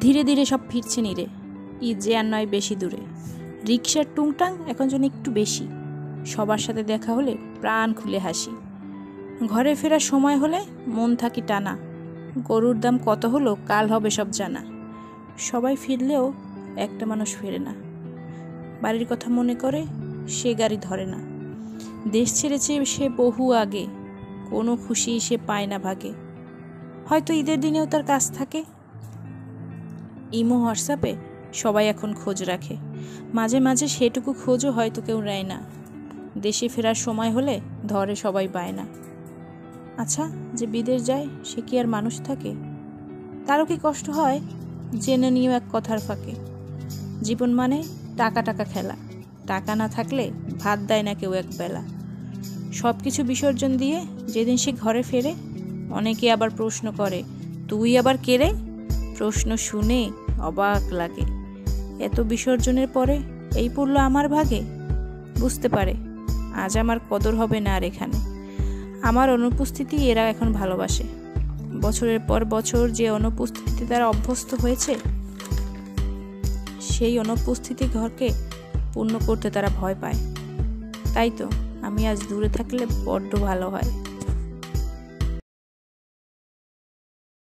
ধীরে ধীরে সব ফিরছে নিরে, ঈদ যে আর নয় বেশি দূরে। রিকশার টুংটাং এখন যেন একটু বেশি, সবার সাথে দেখা হলে প্রাণ খুলে হাসি। ঘরে ফেরার সময় হলে মন থাকি টানা, গরুর দাম কত হলো কাল হবে সব জানা। সবাই ফিরলেও একটা মানুষ ফেরে না, বাড়ির কথা মনে করে সে গাড়ি ধরে না। দেশ ছেড়েছে সে বহু আগে, কোনো খুশি সে পায় না ভাগে। হয়তো ঈদের দিনেও তার কাজ থাকে। ইমো হোয়াটসঅ্যাপে সবাই এখন খোঁজ রাখে, মাঝে মাঝে সেটুকু খোঁজও হয়তো কেউ নেয় না। দেশে ফেরার সময় হলে ধরে সবাই বায়না। আচ্ছা, যে বিদেশ যায় সে কি আর মানুষ থাকে? তারও কি কষ্ট হয়? জেনে নিও এক কথার ফাঁকে, জীবন মানে টাকা টাকা খেলা, টাকা না থাকলে ভাত দেয় না কেউ এক বেলা। সব কিছু বিসর্জন দিয়ে যেদিন সে ঘরে ফেরে, অনেকে আবার প্রশ্ন করে তুই আবার কে রে? প্রশ্ন শুনে অবাক লাগে, এত বিসর্জনের পরে এই পড়লো আমার ভাগে। বুঝতে পারে আজ আমার কদর হবে না আর এখানে, আমার অনুপস্থিতি এরা এখন ভালোবাসে। বছরের পর বছর যে অনুপস্থিতিতে তারা অভ্যস্ত হয়েছে, সেই অনুপস্থিতি ঘরকে পূর্ণ করতে তারা ভয় পায়। তাই তো আমি আজ দূরে থাকলে বড্ড ভালো হয়।